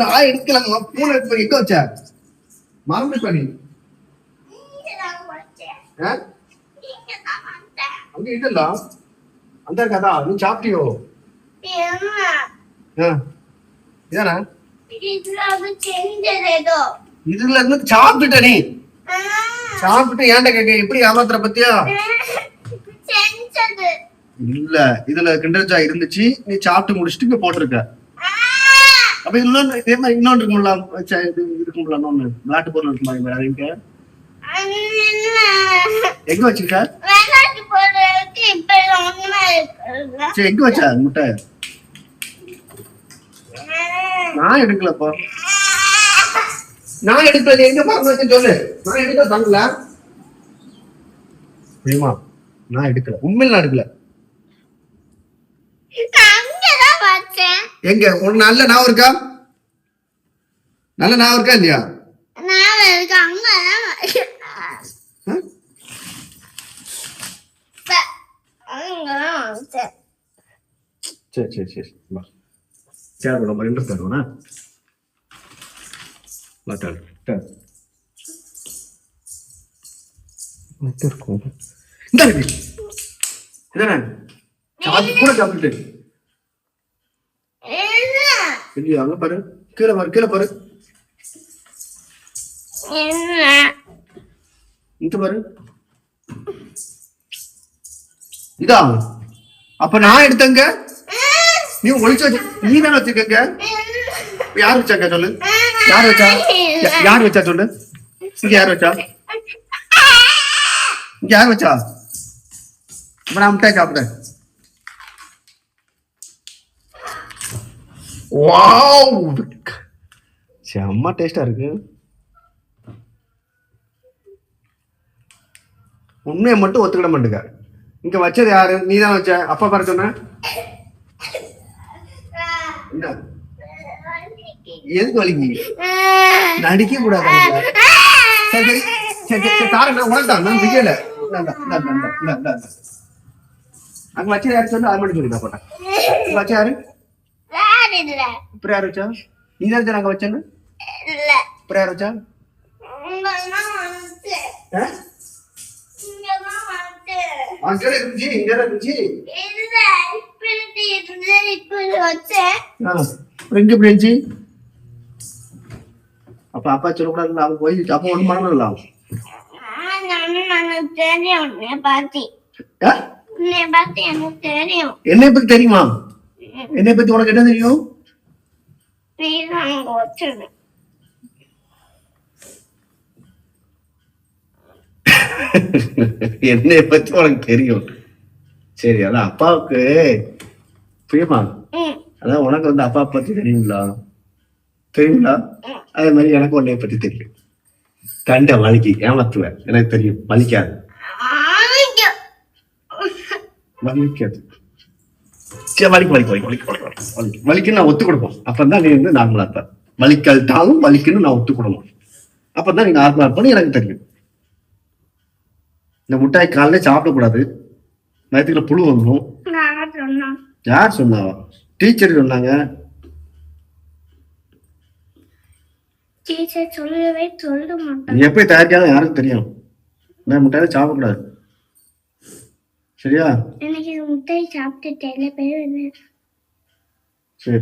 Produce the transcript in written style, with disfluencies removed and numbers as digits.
நான் எடுக்கலாமா? பூனை எடுத்து எங்க வச்ச? மறந்து பண்ணி அங்க இல்ல அந்த கதா நீ சாப்பிட்டியோ? இதானா இதுல இருந்து சாப்பிட்டுட்ட நீ சாப்பிட்டு ஏன்டா கேக்க எப்படி ஏமாத்துற பத்தியா? இல்ல இதுல கிண்டர்ஜா இருந்துச்சு நீ சாப்பிட்டு முடிச்சுட்டு இங்க போட்டிருக்க. அப்ப இன்னொன்னு இதே மாதிரி இன்னொன்று இருக்கும்ல இருக்கும்ல இன்னொன்னு விளையாட்டு பொருள் இருக்குமா இங்க எங்க வச்சிருக்க? சரி எங்க வச்ச முட்டை? நான் எடுக்கலப்பா நான் எடுக்கல எங்க மறந்து வச்சேன்னு சொல்லு. நான் எடுக்கல தாங்கல தெரியுமா? நான் எடுக்கல உண்மையில நான் எடுக்கல. எங்க உனக்கு நல்ல ஞாபகம் இருக்கா? நல்ல ஞாபகம் இருக்கா இல்லையா? சரி சரி சரி வா சேர் நம்ம ரெண்டு தருவோண்ணா கூட சாப்பிட்டு அங்க பாரு கீழே பாரு கீழே பாரு இங்க பாரு இதா அப்ப நான் எடுத்தங்க நீ ஒளிச்சு வச்ச நீ தானே வச்சிருக்க. யார் வச்சாங்க சொல்லு? யார் வச்சா? யார் வச்சா சொல்லு? இங்க யார் வச்சா? இங்க யார் வச்சா? இப்ப நான் முட்டாய் சாப்பிட்டேன். வாவ் செம்ம டேஸ்டா இருக்கு. உண்மையை மட்டும் ஒத்துக்கிட மாட்டேங்க. இங்க வச்சது யாரு? நீ தான் வச்ச. அப்பா பாரு சொன்ன எதுக்கு வலிக்கு? நடிக்க கூடாது. சரி சரி சரி தாரேன் உனக்கு நான் விக்கல. அங்க வச்ச யாரு சொன்ன அது மட்டும் சொல்லி போட்டேன். வச்ச யாரு? அப்புறம் யார் வச்சா? நீ தான் அங்க வச்சேன்னு அப்புறம் யார் வச்சா? அப்ப அப்பா சொல்லக்கூடாது அவங்க போய் அப்ப ஒண்ணு பண்ணல. என்னை பத்தி தெரியுமா? என்னை பத்தி உனக்கு என்ன தெரியும்? என்னை பத்தி உனக்கு தெரியும். சரி அதான் அப்பாவுக்கு புரியுமா? அதான் உனக்கு வந்து அப்பா பத்தி தெரியுங்களா? தெரியுங்களா? அதே மாதிரி எனக்கு உன்னைய பத்தி தெரியும். கண்ட வலிக்கு ஏமாத்துவேன் எனக்கு தெரியும். வலிக்காது வலிக்காது. சரி வலிக்கு வலிக்கு வலிக்கு வலிக்கு வலிக்கு வலிக்குன்னு நான் ஒத்து கொடுப்போம். அப்பதான் நீ வந்து நார்மலா இருப்ப. வலிக்காட்டாலும் வலிக்குன்னு நான் ஒத்து கொடுப்போம். அப்பதான் நீ நார்மலா இருப்பன்னு எனக்கு தெரியும். இந்த முட்டாய் காலைல சாப்பிடக்கூடாது. வயிற்றுல புழு வந்துடும். யார் சொன்னாவா? டீச்சர் சொன்னாங்க. நீ எப்படி தயாரிக்காத யாருக்கு தெரியும்? இந்த முட்டையில சாப்பிடக்கூடாது. சரியா? சரி